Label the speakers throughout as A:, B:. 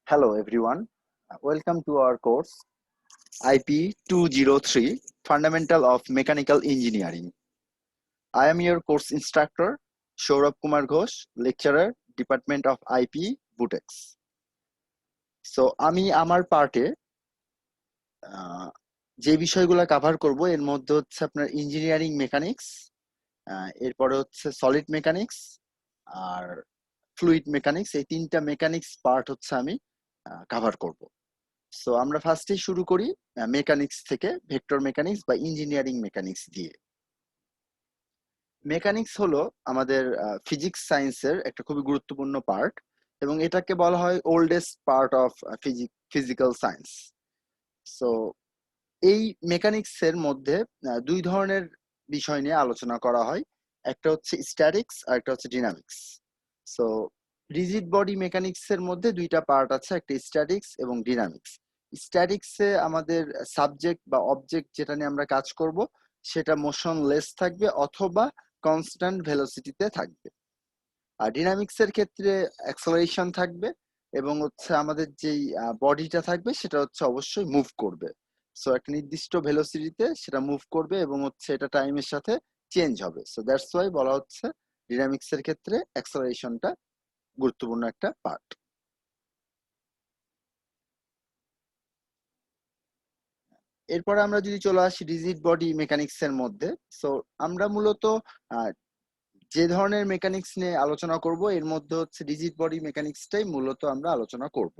A: Hello everyone. Welcome to our course IP 203 Fundamental of Mechanical Engineering. I am your course instructor Saurabh Kumar Ghosh, lecturer, Department of IP, Butex. So আমি আমার পার্টে যে বিষয়গুলো cover করব এর মধ্যে হচ্ছে আপনার ইঞ্জিনিয়ারিং মেকানিক্স, এরপরে হচ্ছে সলিড মেকানিক্স আর ফ্লুইড মেকানিক্স। এই তিনটা মেকানিক্স পার্ট হচ্ছে আমি কভার করব। সো আমরা ফার্স্টেই শুরু করি মেকানিক্স থেকে, ভেক্টর মেকানিক্স বা ইঞ্জিনিয়ারিং মেকানিক্স দিয়ে। মেকানিক্স হলো আমাদের ফিজিক্স সায়েন্সের একটা খুবই গুরুত্বপূর্ণ পার্ট এবং এটাকে বলা হয় oldest part of physical science. So এই মেকানিক্সের মধ্যে দুই ধরনের বিষয় নিয়ে আলোচনা করা হয়, একটা হচ্ছে স্ট্যাটিক্স আর একটা হচ্ছে ডিনামিক্স। সো রিজিড বডি মেকানিক্সের মধ্যে দুইটা পার্ট আছে, একটা স্ট্যাটিক্স এবং ডিনামিক্স। স্ট্যাটিক্সে আমাদের সাবজেক্ট বা অবজেক্ট যেটা নিয়ে আমরা কাজ করব সেটা মোশনলেস থাকবে অথবা কনস্ট্যান্ট ভেলোসিটিতে থাকবে। আর ডিনামিক্সের ক্ষেত্রে অ্যাক্সেলারেশন থাকবে এবং হচ্ছে আমাদের যেই বডিটা থাকবে সেটা হচ্ছে অবশ্যই মুভ করবে। সো একটা নির্দিষ্ট ভেলোসিটিতে সেটা মুভ করবে এবং হচ্ছে এটা টাইমের সাথে চেঞ্জ হবে। সো দ্যাটস ওয়াই বলা হচ্ছে ডিনামিক্সের ক্ষেত্রে অ্যাক্সেলারেশনটা গুরুত্বপূর্ণ একটা পার্ট। এরপরে আমরা যদি চলে আসি রিজিড বডি মেকানিক্স এর মধ্যে, সো আমরা মূলত যে ধরনের মেকানিক্স নিয়ে আলোচনা করব এর মধ্যে হচ্ছে রিজিড বডি মেকানিক্সটাই মূলত আমরা আলোচনা করব।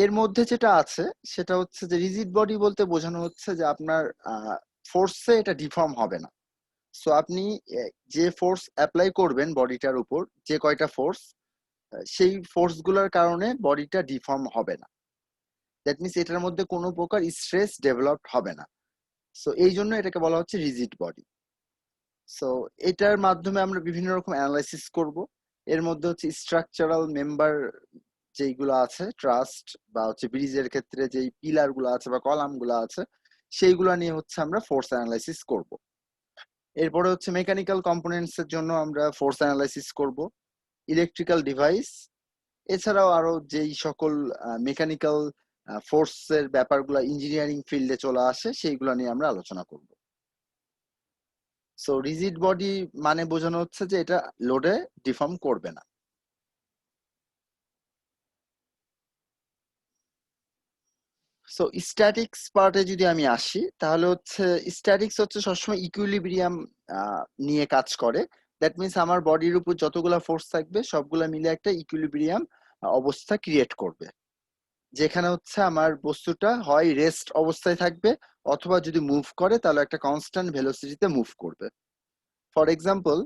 A: এর মধ্যে যেটা আছে সেটা হচ্ছে যে রিজিড বডি বলতে বোঝানো হচ্ছে যে আপনার ফোর্সে এটা ডিফর্ম হবে না। সো আপনি যে ফোর্স অ্যাপ্লাই করবেন বডিটার উপর, যে কয়টা ফোর্স, সেই ফোর্স গুলোর কারণে বডিটা ডিফর্ম হবে না। দ্যাট মিনস এটার মধ্যে কোনো প্রকার স্ট্রেস ডেভেলপ হবে না। সো এই জন্য এটাকে বলা হচ্ছে রিজিড বডি। সো এটার মাধ্যমে আমরা বিভিন্ন রকম অ্যানালাইসিস করব। এর মধ্যে হচ্ছে স্ট্রাকচারাল মেম্বার যেইগুলো আছে, ট্রাস্ট বা হচ্ছে ব্রিজের ক্ষেত্রে যেই পিলার গুলো আছে বা কলাম গুলো আছে, সেইগুলো নিয়ে হচ্ছে আমরা ফোর্স অ্যানালাইসিস করব। এরপরে হচ্ছে মেকানিক্যাল কম্পোনেন্টস এর জন্য আমরা ফোর্স অ্যানালাইসিস করব, ইলেকট্রিক্যাল ডিভাইস, এছাড়াও আরো যেই সকল মেকানিক্যাল ফোর্সের ব্যাপারগুলো ইঞ্জিনিয়ারিং ফিল্ডে চলে আসে সেইগুলো নিয়ে আমরা আলোচনা করব। সো রিজিড বডি মানে বোঝানো হচ্ছে যে এটা লোডে ডিফর্ম করবে না। সো স্ট্যাটিক্স পার্টে যদি আমি আসি তাহলে হচ্ছে স্ট্যাটিক্স হচ্ছে সবসময় ইকুইলিব্রিয়াম নিয়ে কাজ করে। দ্যাট মিনস আমার বডির উপর যতগুলা ফোর্স থাকবে সবগুলা মিলে একটা ইকুইলিব্রিয়াম অবস্থা ক্রিয়েট করবে, যেখানে হচ্ছে আমার বস্তুটা হয় রেস্ট অবস্থায় থাকবে অথবা যদি মুভ করে তাহলে একটা কনস্ট্যান্ট ভেলোসিটিতে মুভ করবে। ফর এক্সাম্পল,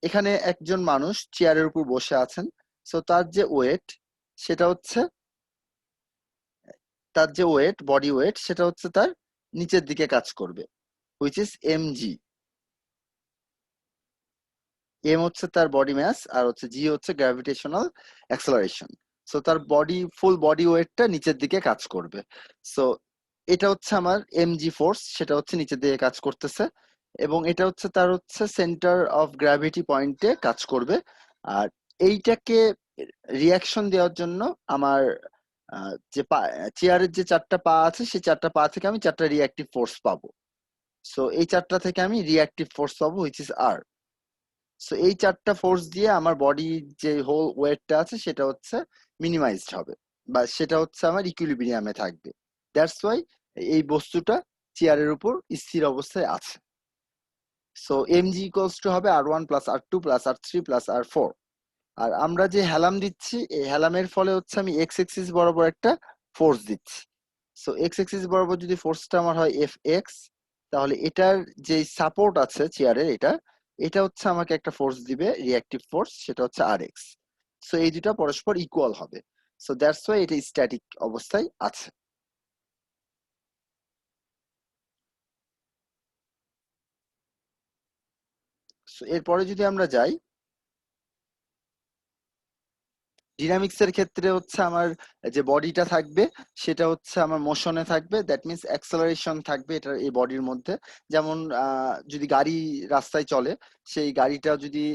A: এখানে একজন মানুষ চেয়ারের উপর বসে আছেন। সো সেটা হচ্ছে তার যে ওয়েট, বডি ওয়েট, সেটা হচ্ছে তার নিচের দিকে কাজ করবে, হুইচ ইজ এমজি। এম হচ্ছে তার বডি ম্যাস আর হচ্ছে জি হচ্ছে গ্র্যাভিটেশনাল অ্যাক্সেলারেশন। সো তার ফুল বডি ওয়েটটা নিচের দিকে কাজ করবে। সো এটা হচ্ছে আমার এমজি ফোর্স, সেটা হচ্ছে নিচের দিকে কাজ করতেছে এবং এটা হচ্ছে তার হচ্ছে সেন্টার অফ গ্র্যাভিটি পয়েন্টে কাজ করবে। আর এইটাকে রিয়াকশন দেওয়ার জন্য আমার যে চেয়ারের যে চারটা পা আছে সেই চারটা পা থেকে আমি চারটা রিয়াক্টিভ ফোর্স পাবো। সো এই চারটা থেকে আমি রিয়াক্টিভ ফোর্স পাবো, হুইচ ইজ আর। সো এই চারটা ফোর্স দিয়ে আমার বডি যে হোল ওয়েটটা আছে সেটা হচ্ছে মিনিমাইজড হবে বা সেটা হচ্ছে আমার ইকুইলিব্রিয়ামে থাকবে। দ্যাটস ওয়াই এই বস্তুটা চেয়ারের উপর স্থির অবস্থায় আছে। সো এমজি ইকুয়ালস টু হবে আর ওয়ান প্লাস আর টু প্লাস আর থ্রি প্লাস আর ফোর। আর আমরা যে হেলাম দিচ্ছি এই হেলামের ফলে হচ্ছে আমি এক্স এক্সিস বরাবর একটা ফোর্স দিচ্ছি। সো এক্স এক্সিস বরাবর যদি ফোর্সটা আমার হয় এফ এক্স, তাহলে এটার যে সাপোর্ট আছে চেয়ারের, এটা এটা হচ্ছে আমাকে একটা ফোর্স দিবে, রিঅ্যাক্টিভ ফোর্স, সেটা হচ্ছে আর এক্স। সো এই দুটা পরস্পর ইকুয়াল হবে। সো দ্যাটস ওয়াই এটা স্ট্যাটিক অবস্থায় আছে। সো এরপরে যদি আমরা যাই ডিনামিক্স এর ক্ষেত্রে হচ্ছে আমার যে বডিটা থাকবে সেটা হচ্ছে আমার মোশনে থাকবে। দ্যাট মিনস অ্যাক্সেলারেশন থাকবে এটা এই বডির মধ্যে। যেমন যদি গাড়ি রাস্তায় চলে, সেই গাড়িটা যদি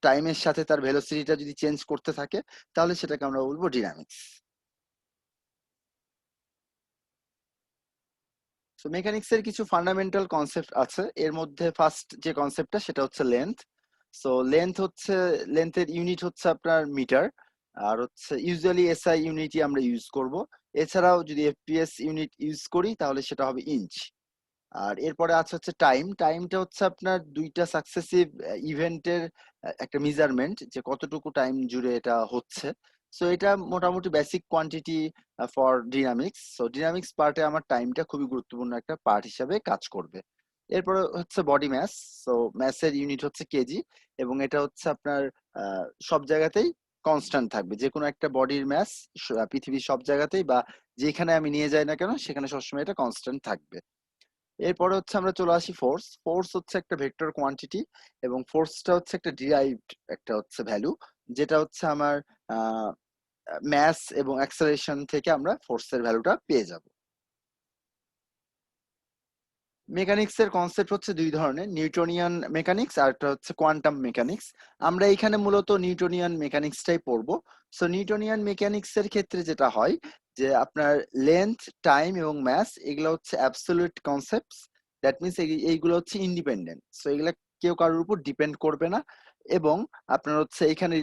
A: টাইমের সাথে তার ভেলোসিটিটা যদি চেঞ্জ করতে থাকে তাহলে সেটাকে আমরা বলবো ডিনামিক্স। সো মেকানিক্স এর কিছু ফান্ডামেন্টাল কনসেপ্ট আছে, এর মধ্যে ফার্স্ট যে কনসেপ্টটা সেটা হচ্ছে লেন্থ। সো লেন্থের ইউনিট হচ্ছে আপনার মিটার, আর হচ্ছে ইউজুয়ালি এসআই ইউনিটই আমরা ইউজ করব। এছাড়াও যদি এফপিএস ইউনিট ইউজ করি তাহলে সেটা হবে ইঞ্চ। আর এরপরে আছে হচ্ছে টাইমটা হচ্ছে আপনার দুইটা সাকসেসিভ ইভেন্টের একটা মেজারমেন্ট, যে কতটুকু টাইম জুড়ে এটা হচ্ছে। সো এটা মোটামুটি basic quantity for dynamics. So dynamics পার্টে আমার টাইমটা খুবই গুরুত্বপূর্ণ একটা পার্ট হিসাবে কাজ করবে। এরপরে হচ্ছে বডি ম্যাস। সো ম্যাসের ইউনিট হচ্ছে কেজি, এবং এটা হচ্ছে আপনার সব জায়গাতেই কনস্ট্যান্ট থাকবে। যে কোনো একটা বডির ম্যাস পৃথিবীর সব জায়গাতেই বা যেখানে আমি নিয়ে যাই না কেন সেখানে সবসময় এটা কনস্ট্যান্ট থাকবে। এরপরে হচ্ছে আমরা চলে আসি ফোর্স হচ্ছে একটা ভেক্টর কোয়ান্টিটি, এবং ফোর্সটা হচ্ছে একটা ডিরাইভড একটা হচ্ছে ভ্যালু, যেটা হচ্ছে আমার ম্যাস এবং অ্যাক্সেলারেশন থেকে আমরা ফোর্সের ভ্যালুটা পেয়ে যাব। মেকানিক্স এর কনসেপ্ট হচ্ছে দুই ধরনের, নিউটনিয়ান মেকানিক্স আর একটা হচ্ছে কোয়ান্টাম মেকানিক্স। আমরা এখানে মূলত নিউটনিয়ান মেকানিক্সটাই পড়বো। সো নিউটনিয়ান মেকানিক্স এর ক্ষেত্রে যেটা হয় যে আপনার লেন্থ, টাইম এবং ম্যাস এগুলো হচ্ছে অ্যাবসলিউট কনসেপ্টস। দ্যাট মিনস এইগুলো হচ্ছে ইন্ডিপেন্ডেন্ট, সো এগুলা কেউ কারোর উপর ডিপেন্ড করবে না, এবং আপনার হচ্ছে এখানে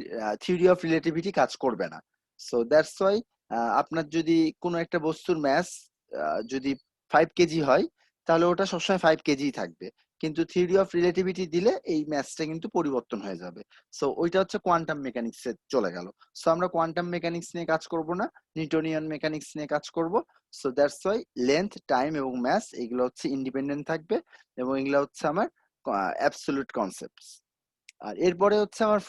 A: থিওরি অফ রিলেটিভিটি কাজ করবে না। সো দ্যাটস ওয়াই আপনার যদি কোনো একটা বস্তুর ম্যাস যদি 5 কেজি হয় তাহলে ওটা সবসময় 5 কেজি থাকবে, কিন্তু থিওরি অফ রিলেটিভিটি দিলে এই ম্যাথসটা কিন্তু পরিবর্তন হয়ে যাবে। সো ওইটা হচ্ছে কোয়ান্টাম মেকানিক্স এ চলে গেল। সো আমরা কোয়ান্টাম মেকানিক্স নিয়ে কাজ করব না, নিউটনিয়ান মেকানিক্স নিয়ে কাজ করব। So that's Y length, time এবং ম্যাস এগুলো হচ্ছে ইন্ডিপেন্ডেন্ট থাকবে, এবং এগুলো হচ্ছে আমার অ্যাবসলিউট কনসেপ্টস। আর এরপরে হচ্ছে আমার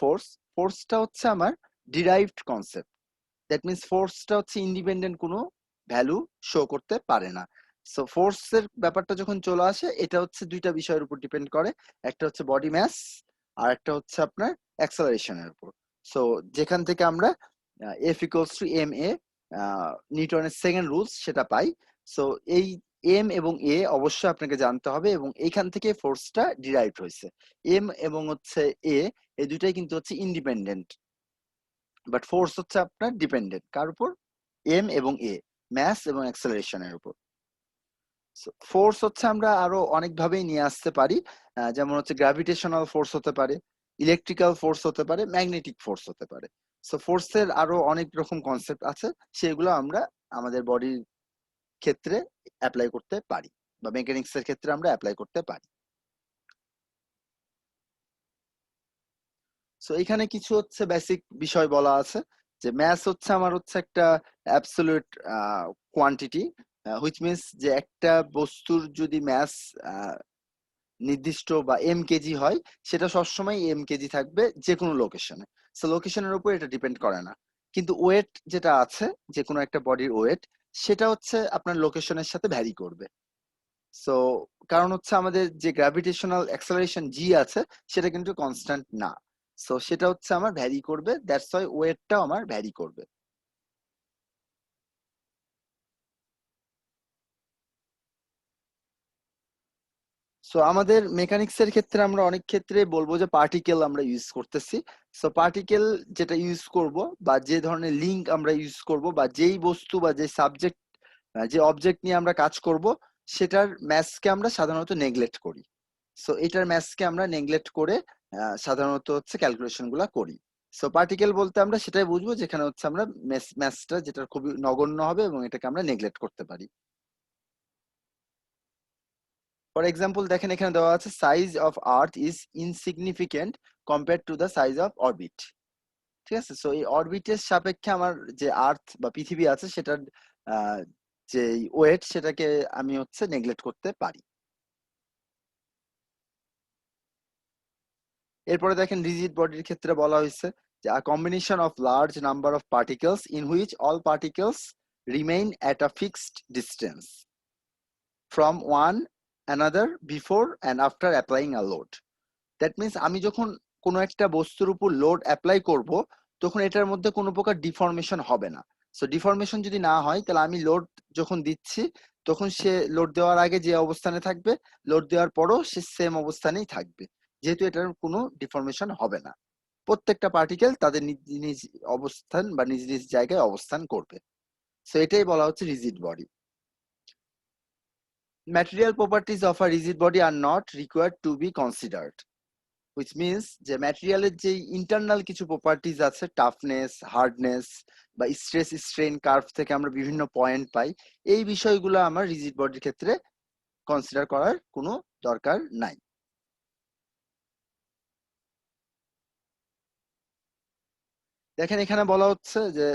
A: ফোর্সটা হচ্ছে আমার ডিরাইভড কনসেপ্ট। দ্যাট মিনস ফোর্সটা হচ্ছে ইন্ডিপেন্ডেন্ট কোনো ভ্যালু শো করতে পারে না। সো ফোর্সের ব্যাপারটা যখন চলে আসে এটা হচ্ছে দুইটা বিষয়ের উপর ডিপেন্ড করে, একটা হচ্ছে বডি ম্যাস আর একটা হচ্ছে আপনার অ্যাক্সেলারেশনের উপর। সো যেখান থেকে আমরা এফ ইকুয়ালস টু এম এ নিউটনের সেকেন্ড রুলস সেটা পাই। সো এই এম এবং এ অবশ্যই আপনাকে জানতে হবে, এবং এইখান থেকে ফোর্সটা ডিরাইভড হয়েছে। এম এবং হচ্ছে এ এই দুইটাই কিন্তু হচ্ছে ইন্ডিপেন্ডেন্ট, বাট ফোর্স হচ্ছে আপনার ডিপেন্ডেন্ট কার উপর? এম এবং এ, ম্যাস এবং অ্যাক্সেলারেশনের উপর। ফোর্স হচ্ছে আমরা আরো অনেক ভাবেই নিয়ে আসতে পারি, যেমন হচ্ছে গ্র্যাভিটেশনাল ফোর্স হতে পারে, ইলেকট্রিক্যাল ফোর্স হতে পারে, ম্যাগনেটিক ফোর্স হতে পারে। সো ফোর্সের আরো অনেক রকম কনসেপ্ট আছে, সেগুলো আমরা আমাদের বডির ক্ষেত্রে অ্যাপ্লাই করতে পারি, বা মেকানিক্স এর ক্ষেত্রে আমরা অ্যাপ্লাই করতে পারি। সো এখানে কিছু হচ্ছে বেসিক বিষয় বলা আছে, যে ম্যাস হচ্ছে আমার হচ্ছে একটা অ্যাবসলিউট কোয়ান্টিটি, হুইচ মিনস যে একটা বস্তুর যদি ম্যাস নির্দিষ্ট বা এম কেজি হয় সেটা সবসময় এম কেজি থাকবে যে কোনো লোকেশনে। সো লোকেশনের উপর এটা ডিপেন্ড করে না। কিন্তু ওয়েট যেটা আছে, যে কোনো একটা বডির ওয়েট, সেটা হচ্ছে আপনার লোকেশনের সাথে ভ্যারি করবে। সো কারণ হচ্ছে আমাদের যে গ্র্যাভিটেশনাল অ্যাক্সেলারেশন জি আছে সেটা কিন্তু কনস্ট্যান্ট না। সো সেটা হচ্ছে আমার ভ্যারি করবে, দ্যাটস ওয়াই ওয়েটটাও আমার ভ্যারি করবে। সো আমাদের মেকানিক্স এর ক্ষেত্রে আমরা অনেক ক্ষেত্রে বলবো যে পার্টিকেল আমরা ইউজ করতেছি। সো পার্টিকেল যেটা ইউজ করব, বা যে ধরনের লিঙ্ক আমরা ইউজ করব, বা যেই বস্তু বা যে সাবজেক্ট যে অবজেক্ট নিয়ে আমরা কাজ করব, সেটার ম্যাথকে আমরা সাধারণত নেগলেক্ট করি। সো এটার ম্যাথকে আমরা নেগলেক্ট করে সাধারণত হচ্ছে ক্যালকুলেশন গুলা করি। সো পার্টিকেল বলতে আমরা সেটাই বুঝবো যেখানে হচ্ছে আমরা ম্যাথটা যেটা খুবই নগণ্য হবে এবং এটাকে আমরা নেগলেক্ট করতে পারি। ফর এক্সাম্পল দেখেন এখানে দেওয়া আছে size of earth is insignificant compare to the size of orbit. ঠিক আছে, সো এই অরবিটের সাপেক্ষে আমার যে আর্থ বা পৃথিবী আছে সেটার আহ, যে ওয়েট সেটাকে আমি হচ্ছে নেগলেক্ট করতে পারি। এরপরে দেখেন রিজিড বডির ক্ষেত্রে বলা হয়েছে যে আ combination of large number of particles in which all particles remain at a fixed distance from one another before and after applying a load. That means আমি যখন কোনো একটা বস্তুর উপর লোড অ্যাপ্লাই করব তখন এটার মধ্যে কোনো প্রকার ডিফরমেশন হবে না। সো ডিফরমেশন যদি না হয় তাহলে আমি লোড যখন দিচ্ছি তখন সে লোড দেওয়ার আগে যে অবস্থানে থাকবে, লোড দেওয়ার পরও সে সেম অবস্থানেই থাকবে, যেহেতু এটার কোনো ডিফরমেশন হবে না। প্রত্যেকটা পার্টিকেল তাদের নিজ নিজ অবস্থান বা নিজ নিজ জায়গায় অবস্থান করবে। সো এটাই বলা হচ্ছে rigid body. Material properties of a rigid body are not required to be considered, which means যে ম্যাটেরিয়ালের যে ইন্টারনাল কিছু প্রপার্টিজ আছে, টাফনেস, হার্ডনেস বা স্ট্রেস স্ট্রেন কার্ভ থেকে আমরা বিভিন্ন পয়েন্ট পাই, এই বিষয়গুলো আমার রিজিড বডির ক্ষেত্রে কনসিডার করার কোনো দরকার নাই। দেখেন এখানে বলা হচ্ছে যে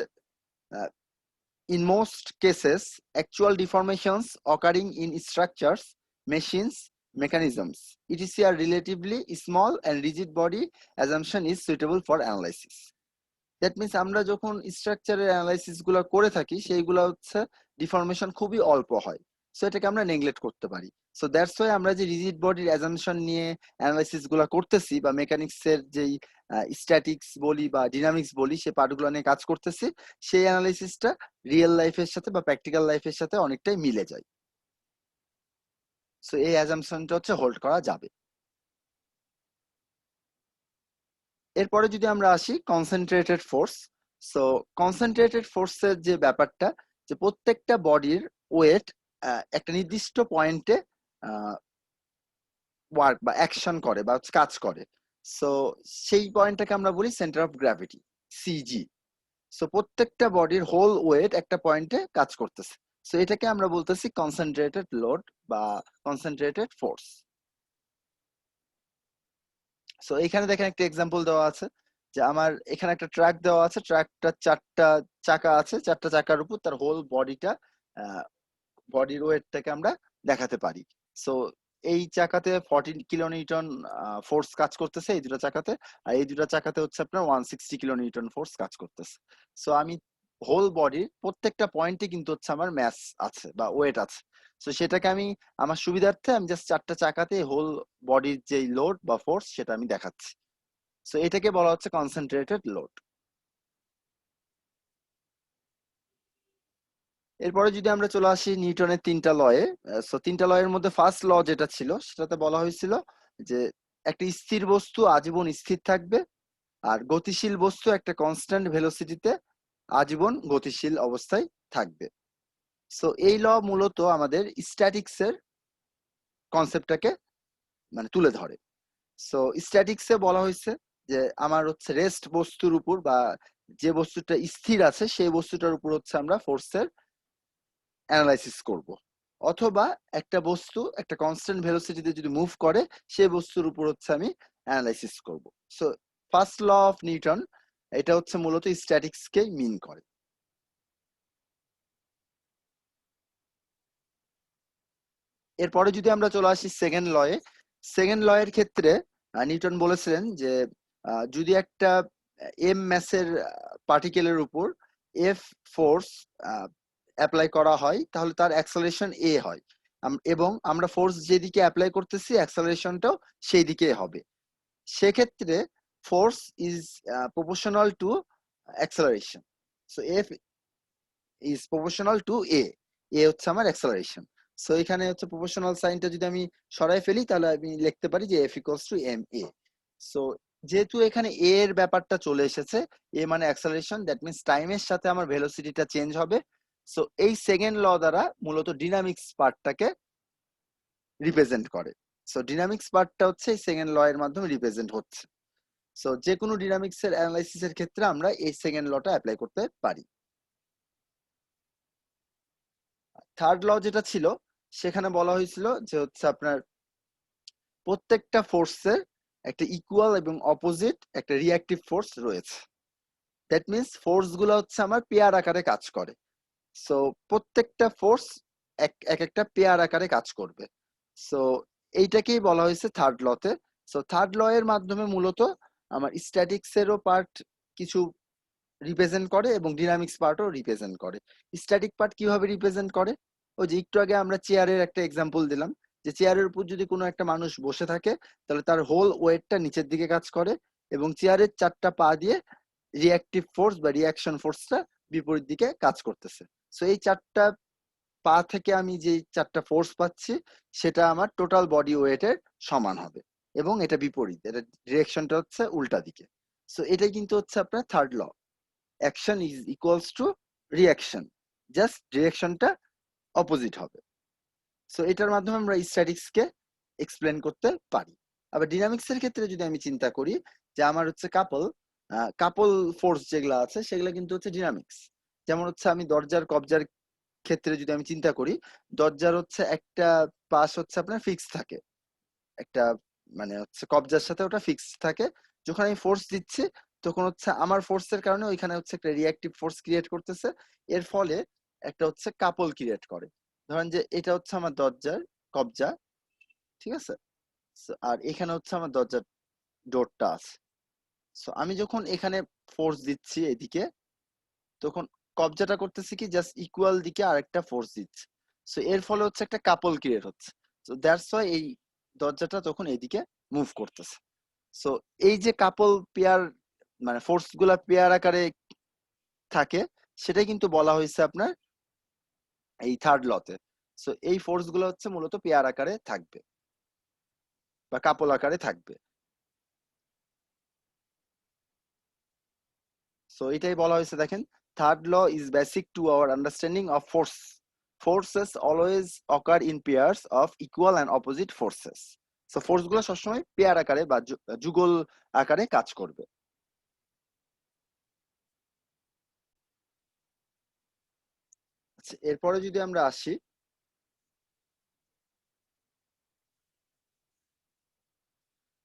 A: in most cases actual deformations occurring in structures, machines, mechanisms etc are relatively small and rigid body assumption is suitable for analysis. That means আমরা যখন স্ট্রাকচারের অ্যানালাইসিস গুলো করে থাকি সেইগুলো হচ্ছে ডিফরমেশন খুবই অল্প হয়, সো এটাকে আমরা নেগলেক্ট করতে পারি। সো দ্যাটস ওয়াই আমরা যে রিজিড বডির অ্যাজাম্পশন নিয়ে অ্যানালাইসিস গুলো করতেছি বা মেকানিক্স এর যেই স্ট্যাটিক্স বলি বা ডিনামিক্স বলি সে পার্টগুলো নিয়ে কাজ করতেছি, সেই অ্যানালাইসিসটা রিয়েল লাইফের সাথে বা প্র্যাকটিক্যাল লাইফের সাথে অনেকটাই মিলে যায়। সো এই অ্যাজাম্পশনটা হচ্ছে হোল্ড করা যাবে। এরপরে যদি আমরা আসি কনসেন্ট্রেটেড ফোর্স, সো কনসেন্ট্রেটেড ফোর্সের যে ব্যাপারটা, যে প্রত্যেকটা বডির ওয়েট একটা নির্দিষ্ট পয়েন্টে ওয়ার্ক বা অ্যাকশন করে বা কাজ করে। সো সেই পয়েন্টটাকে আমরা বলি centre of gravity, CG. So প্রত্যেকটা বডির হোল ওয়েট একটা পয়েন্টে কাজ করতেছে, সো এটাকে আমরা বলতেছি কনসেন্ট্রেটেড লোড বা কনসেন্ট্রেটেড ফোর্স। সো এখানে দেখেন একটা এক্সাম্পল দেওয়া আছে যে আমার এখানে একটা ট্রাক দেওয়া আছে, ট্রাকটা চারটা চাকা আছে, চারটা চাকার উপর তার হোল বডিটা, বডির ওয়েটটাকে আমরা দেখাতে পারি। সো এই চাকাতে 14 কিলোনিউটন ফোর্স কাজ করতেছে এই দুটো চাকাতে, আর এই দুটো চাকাতে হচ্ছে আপনার 160 কিলোনিউটন ফোর্স কাজ করতেছে। সো আমি হোল বডির প্রত্যেকটা পয়েন্টে কিন্তু হচ্ছে আমার ম্যাস আছে বা ওয়েট আছে। সো সেটাকে আমি আমার সুবিধার্থে আমি জাস্ট চারটা চাকাতে হোল বডির যে লোড বা ফোর্স সেটা আমি দেখাচ্ছি। সো এটাকে বলা হচ্ছে কনসেন্ট্রেটেড লোড। এরপরে যদি আমরা চলে আসি নিউটনের তিনটা লয়ে, সো তিনটা লয়ের মধ্যে ফার্স্ট ল যেটা ছিল সেটাতে বলা হয়েছিল যে একটা স্থির বস্তু আজীবন স্থির থাকবে, আর গতিশীল বস্তু একটা কনস্ট্যান্ট ভেলোসিটিতে আজীবন গতিশীল অবস্থায় থাকবে। সো এই ল মূলত আমাদের স্ট্যাটিক্স এর কনসেপ্টটাকে মানে তুলে ধরে। সো স্ট্যাটিক্সে বলা হয়েছে যে আমার হচ্ছে রেস্ট বস্তুর উপর বা যে বস্তুটা স্থির আছে সেই বস্তুটার উপর হচ্ছে আমরা ফোর্সের অ্যানালাইসিস করব, অথবা একটা বস্তু একটা কনস্ট্যান্ট ভেলোসিটিতে যদি মুভ করে সেই বস্তুর উপর হচ্ছে আমি অ্যানালাইসিস করব। So first law of Newton এটা হচ্ছে মূলত স্ট্যাটিক্সকে মিন করে। এরপরে যদি আমরা চলে আসি সেকেন্ড লয়ে, সেকেন্ড লয়ের ক্ষেত্রে নিউটন বলেছিলেন যে যদি একটা এম ম্যাসের পার্টিকেলের উপর এফ ফোর্স অ্যাপ্লাই করা হয় তাহলে তার অ্যাক্সেলারেশন এ হয়, এবং আমরা ফোর্স যেদিকে অ্যাপ্লাই করতেছি অ্যাক্সেলারেশনটাও সেই দিকে হবে। সেক্ষেত্রে force is proportional to acceleration. So F is proportional to A, A হচ্ছে আমার অ্যাক্সেলারেশন। সো এখানে হচ্ছে প্রপোর্শনাল সাইনটা যদি আমি সরাই ফেলি তাহলে আমি লিখতে পারি যে F equals to M A. So যেহেতু এখানে এ এর ব্যাপারটা চলে এসেছে, এ মানে অ্যাক্সেলারেশন, দ্যাট মিনস টাইমের সাথে আমার ভেলোসিটিটা চেঞ্জ হবে। সো এই সেকেন্ড ল দ্বারা মূলত ডিনামিক্স পার্টটাকে রিপ্রেজেন্ট করে। সো ডিনামিক্স পার্টটা হচ্ছে এই সেকেন্ড ল এর মাধ্যমে রিপ্রেজেন্ট হচ্ছে। সো যে কোনো ডিনামিক্স এর অ্যানালাইসিস এর ক্ষেত্রে আমরা এই সেকেন্ড লটা অ্যাপ্লাই করতে পারি। থার্ড ল যেটা ছিল সেখানে বলা হয়েছিল যে হচ্ছে আপনার প্রত্যেকটা ফোর্সের একটা ইকুয়াল এবং অপোজিট একটা রিঅ্যাক্টিভ ফোর্স রয়েছে। দ্যাট মিনস ফোর্স গুলো হচ্ছে আমার পেয়ার আকারে কাজ করে। সো প্রত্যেকটা ফোর্স এক এক একটা পেয়ার আকারে কাজ করবে। সো এইটাকেই বলা হয়েছে থার্ড লতে। সো থার্ড ল এর মাধ্যমে মূলত আমার স্ট্যাটিক্স এরও পার্ট কিছু রিপ্রেজেন্ট করে এবং ডিনামিক্স পার্টও রিপ্রেজেন্ট করে। স্ট্যাটিক পার্ট কিভাবে রিপ্রেজেন্ট করে, ওই যে একটু আগে আমরা চেয়ারের একটা এক্সাম্পল দিলাম, যে চেয়ারের উপর যদি কোনো একটা মানুষ বসে থাকে তাহলে তার হোল ওয়েটটা নিচের দিকে কাজ করে এবং চেয়ারের চারটা পা দিয়ে রিঅ্যাক্টিভ ফোর্স বা রিঅ্যাকশন ফোর্সটা বিপরীত দিকে কাজ করতেছে। সো এই চারটা পা থেকে আমি যে চারটা ফোর্স পাচ্ছি সেটা আমার টোটাল বডি ওয়েটের সমান হবে এবং এটা বিপরীত, এটা ডিরেকশনটা হচ্ছে উল্টা দিকে। সো এটাই কিন্তু হচ্ছে আপনার third law, action is equals to reaction, just ডিরেকশনটা অপোজিট হবে। সো এটার মাধ্যমে আমরা স্ট্যাটিক্সকে এক্সপ্লেন করতে পারি। আবার ডিনামিক্স এর ক্ষেত্রে যদি আমি চিন্তা করি যে আমার হচ্ছে কাপল ফোর্স যেগুলো আছে সেগুলো কিন্তু হচ্ছে ডিনামিক্স। যেমন হচ্ছে আমি দরজার কবজার ক্ষেত্রে যদি আমি চিন্তা করি, দরজার হচ্ছে একটা পাশ হচ্ছে আপনার ফিক্স থাকে, একটা মানে হচ্ছে কবজার সাথে ওটা ফিক্স থাকে। যখন আমি ফোর্স দিচ্ছি তখন হচ্ছে আমার ফোর্সের কারণে ওইখানে হচ্ছে একটা রিঅ্যাক্টিভ ফোর্স ক্রিয়েট করতেছে, এর ফলে একটা হচ্ছে কাপল ক্রিয়েট করে। ধরেন যে এটা হচ্ছে আমার দরজার কবজা, ঠিক আছে, আর এখানে হচ্ছে আমার দরজার ডোরটা আছে। সো আমি যখন এখানে ফোর্স দিচ্ছি এদিকে, তখন কবজাটা করতেছি কি জাস্ট ইকুয়াল দিকে আরেকটা ফোর্স দিচ্ছে। সো এর ফলে হচ্ছে একটা কাপল ক্রিয়েট হচ্ছে। সো দ্যাটস ওয়াই এই দরজাটা তখন এদিকে মুভ করতেছে। সো এই যে কাপল পেয়ার মানে ফোর্স গুলা পেয়ার আকারে থাকে, সেটাই কিন্তু বলা হয়েছে আপনার এই থার্ড লতে। সো এই ফোর্স গুলো হচ্ছে মূলত পেয়ার আকারে থাকবে বা কাপল আকারে থাকবে। সো এটাই বলা হয়েছে, দেখেন, third law is basic to our understanding of force. Forces always occur in pairs of equal and opposite forces. So force গুলো সবসময় পেয়ার আকারে বা যুগল আকারে কাজ করবে। আচ্ছা, এরপরে যদি আমরা আসি,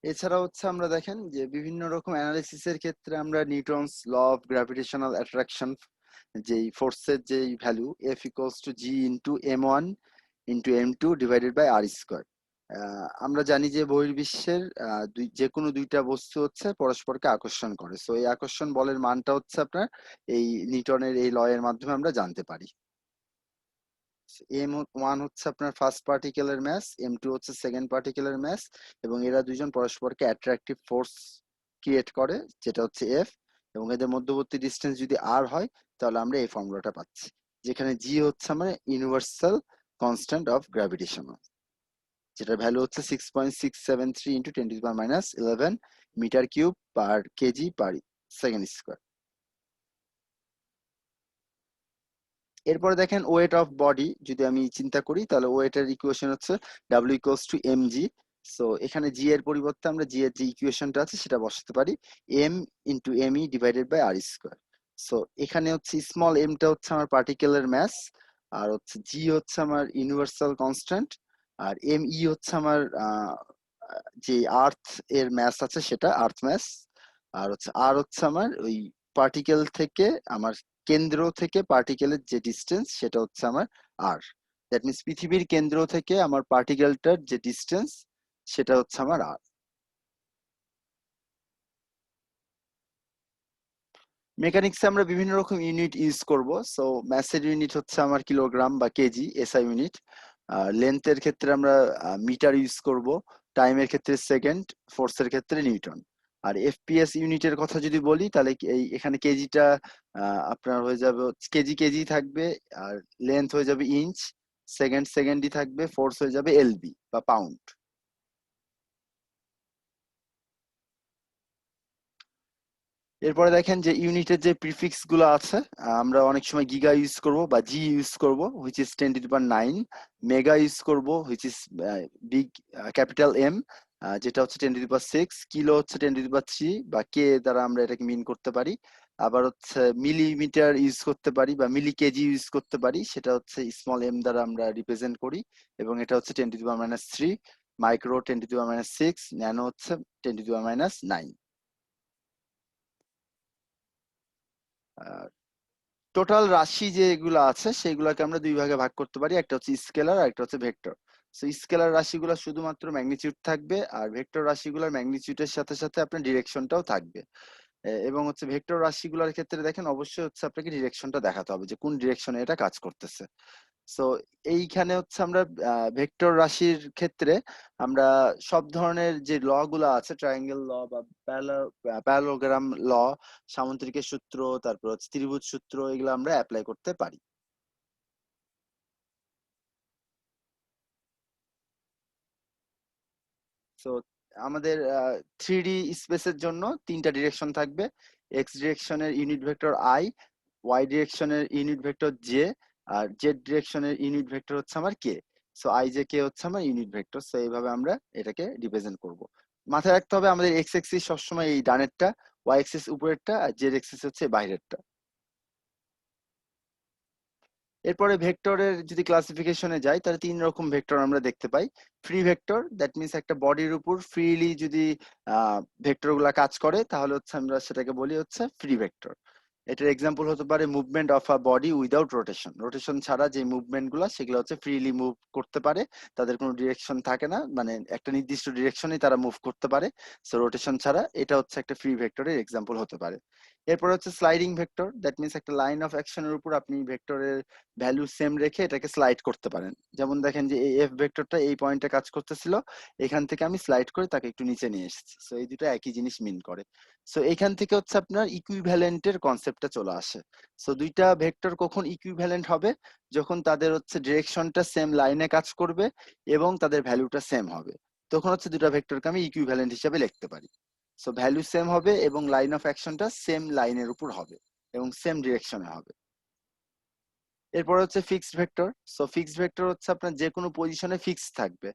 A: এছাড়া হচ্ছে আমরা দেখেন যে বিভিন্ন রকম অ্যানালিসিসের ক্ষেত্রে আমরা Newton's law of gravitational attraction, যেই ফোর্সের যেই value F equals to G into M1 into M2 divided by r square. আমরা জানি যে বহির্বিশ্বের যে কোনো দুইটা বস্তু হচ্ছে পরস্পরকে আকর্ষণ করে। সো এই আকর্ষণ বলের মানটা হচ্ছে আপনার এই নিউটনের এই ল এর মাধ্যমে আমরা জানতে পারি। M1 হচ্ছে আপনার ফার্স্ট পার্টিকেলের ম্যাস, M2 হচ্ছে সেকেন্ড পার্টিকেলের ম্যাস, এবং এরা দুইজন পরস্পরকে অ্যাট্রাকটিভ ফোর্স ক্রিয়েট করে, যেটা হচ্ছে F, এবং এদের মধ্যবর্তী ডিস্টেন্স যদি R হয় তাহলে আমরা এই ফর্মুলাটা পাচ্ছি, যেখানে G হচ্ছে আমার ইউনিভার্সাল কনস্ট্যান্ট অফ গ্র্যাভিটেশন, যেটার ভ্যালু হচ্ছে 6.673 into 10⁻11 metre cube per KG per second square. এরপরে দেখেন ওয়েট অফ বডি যদি আমি চিন্তা করি, তাহলে ওয়েটের ইকুয়েশন হচ্ছে W equals to M G. So এখানে জি এর পরিবর্তে আমরা জি এর যে ইকুয়েশনটা আছে সেটা বসাতে পারি, M into M E divided by r square. So এখানে হচ্ছে স্মল এমটা হচ্ছে আমার পার্টিকেলের ম্যাস, আর হচ্ছে জি হচ্ছে আমার ইউনিভার্সাল কনস্ট্যান্ট, আর এম ই হচ্ছে আমার যে আর্থ এর ম্যাস আছে সেটা আর্থ ম্যাস, আর হচ্ছে আর হচ্ছে আমার ওই পার্টিকেল থেকে আমার কেন্দ্র থেকে পার্টিকেলের যে ডিস্টেন্স সেটা হচ্ছে আমার আর। দ্যাট মিনস পৃথিবীর কেন্দ্র থেকে আমার পার্টিকেলটার যে ডিস্টেন্স সেটা হচ্ছে আমার আর। মেকানিক্সে আমরা বিভিন্ন রকম ইউনিট ইউজ করব। সো ম্যাসের ইউনিট হচ্ছে আমার কিলোগ্রাম বা কেজি, এসআই ইউনিট। লেন্থের ক্ষেত্রে আমরা মিটার ইউজ করব, টাইমের ক্ষেত্রে সেকেন্ড, ফোর্সের ক্ষেত্রে নিউটন। আর এফপিএস ইউনিটের কথা যদি বলি তাহলে এই এখানে কেজিটা আপনার হয়ে যাবে কেজি কেজি থাকবে, আর লেন্থ হয়ে যাবে ইঞ্চ, সেকেন্ড সেকেন্ডই থাকবে, ফোর্স হয়ে যাবে এলবি বা পাউন্ড। এরপরে দেখেন যে ইউনিটের যে প্রিফিক্স গুলো আছে, আমরা অনেক সময় গিগা ইউজ করব বা জি ইউজ করব হুইচ ইজ 10⁹, মেগা ইউজ করব which is big capital M, যেটা হচ্ছে 10⁶, কিলো হচ্ছে 10⁻³ বা কে দ্বারা আমরা এটাকে মিন করতে পারি। আবার হচ্ছে মিলিমিটার ইউজ করতে পারি বা মিলি কেজি ইউজ করতে পারি, সেটা হচ্ছে স্মল এম দ্বারা আমরা রিপ্রেজেন্ট করি, এবং এটা হচ্ছে 10⁻³, মাইক্রো 10⁻⁶, ন্যানো হচ্ছে 10⁻⁹। টোটাল রাশি যেগুলো আছে সেগুলোকে আমরা দুই ভাগে ভাগ করতে পারি, একটা হচ্ছে স্কেলার আর একটা হচ্ছে ভেক্টর। সো স্কেলার রাশিগুলো শুধুমাত্র ম্যাগনিটিউড থাকবে, আর ভেক্টর রাশিগুলোর ম্যাগনিটিউডের সাথে সাথে আপনার ডিরেকশনটাও থাকবে। এবং হচ্ছে ভেক্টর রাশিগুলোর ক্ষেত্রে দেখেন অবশ্যই হচ্ছে আপনাকে ডিরেকশনটা দেখাতে হবে যে কোন ডিরেকশনে এটা কাজ করতেছে। সো এইখানে হচ্ছে আমরা ভেক্টর রাশির ক্ষেত্রে আমরা সব ধরনের যে ল গুলো আছে, ট্রায়াঙ্গেল ল বা প্যারালোগ্রাম ল, সামুদ্রিকের সূত্র, তারপর হচ্ছে ত্রিভুজ সূত্র, এগুলো আমরা অ্যাপ্লাই করতে পারি। সো আমাদের 3D স্পেসের জন্য 3টা ডিরেকশন থাকবে। এক্স ডিরেকশনের ইউনিট ভেক্টর আই, ওয়াই ডিরেকশনের ইউনিট ভেক্টর জে, আর জেড ডিরেকশনের ইউনিট ভেক্টর হচ্ছে আমার K. So I J K হচ্ছে আমার ইউনিট ভেক্টর। সো এইভাবে আমরা এটাকে রিপ্রেজেন্ট করব। মাথায় রাখতে হবে আমাদের এক্স এক্সিস সবসময় এই ডানেরটা, ওয়াই এক্সিস উপরেরটা, আর জেড এক্সিস হচ্ছে বাইরেরটা। এরপরে ভেক্টরের যদি ক্লাসিফিকেশনে যাই তাহলে 3 রকম ভেক্টর আমরা দেখতে পাই। ফ্রি ভেক্টর, দ্যাট মিনস একটা বডির উপর ফ্রিলি যদি ভেক্টর গুলা কাজ করে তাহলে হচ্ছে আমরা সেটাকে বলি হচ্ছে ফ্রি ভেক্টর। এটার এক্সাম্পল হতে পারে movement of a body without rotation. Rotation ছাড়া যে মুভমেন্ট গুলা সেগুলো হচ্ছে ফ্রিলি মুভ করতে পারে, তাদের কোনো ডিরেকশন থাকে না, মানে একটা নির্দিষ্ট ডিরেকশনেই তারা মুভ করতে পারে। সো রোটেশন ছাড়া এটা হচ্ছে একটা ফ্রি ভেক্টরের এক্সাম্পল হতে পারে। এরপর হচ্ছে স্লাইডিং ভেক্টর, দ্যাট মিনস একটা লাইন অফ অ্যাকশনের উপর আপনি ভেক্টরের ভ্যালু সেম রেখে এটাকে স্লাইড করতে পারেন। যেমন দেখেন যে এই এফ ভেক্টরটা এই পয়েন্টে কাজ করতেছিল, এখান থেকে আমি স্লাইড করে তাকে একটু নিচে নিয়ে এসেছি। সো এই দুটো একই জিনিস মিন করে। সো এখান থেকে হচ্ছে আপনার ইকুইভ্যালেন্টের কনসেপ্টটা চলে আসে। সো দুইটা ভেক্টর কখন ইকুইভ্যালেন্ট হবে? যখন তাদের হচ্ছে ডিরেকশনটা সেম লাইনে কাজ করবে এবং তাদের ভ্যালুটা সেম হবে, তখন হচ্ছে দুটা ভেক্টরকে আমি ইকুইভ্যালেন্ট হিসেবে লিখতে পারি। সো ভ্যালু সেম হবে এবং লাইন অফ অ্যাকশনটা সেম লাইনের উপর হবে এবং সেম ডিরেকশনে হবে। এরপর হচ্ছে fixed vector. So fixed vector হচ্ছে আপনার যে কোনো পজিশনে ফিক্স থাকবে।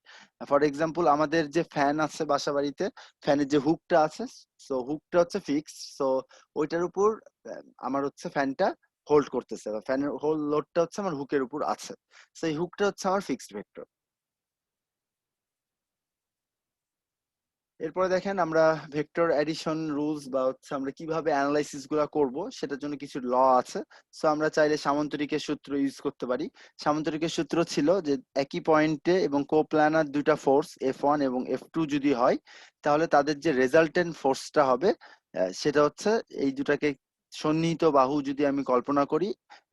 A: ফর এক্সাম্পল আমাদের যে ফ্যান আছে বাসা বাড়িতে, ফ্যানের যে হুকটা আছে, সো হুকটা হচ্ছে ফিক্স। সো ওইটার উপর আমার হচ্ছে ফ্যানটা হোল্ড করতেছে, বা ফ্যানের হোল লোডটা হচ্ছে আমার হুকের উপর আছে। সো এই হুকটা হচ্ছে আমার ফিক্সড ভেক্টর। এরপরে দেখেন আমরা ভেক্টর এডিশন রুলস বা হচ্ছে আমরা কিভাবে অ্যানালাইসিস গুলা করব সেটার জন্য কিছু ল আছে। সো আমরা চাইলে সামান্তরিকের সূত্র ইউজ করতে পারি। সামান্তরিকের সূত্র ছিল যে একই পয়েন্টে এবং কোপ্ল্যানার দুইটা ফোর্স F1 এবং F2 যদি হয়, তাহলে তাদের যে রেজাল্টেন্ট ফোর্সটা হবে সেটা হচ্ছে এই দুটাকে সন্নিহিত বাহু যদি আমি কল্পনা করি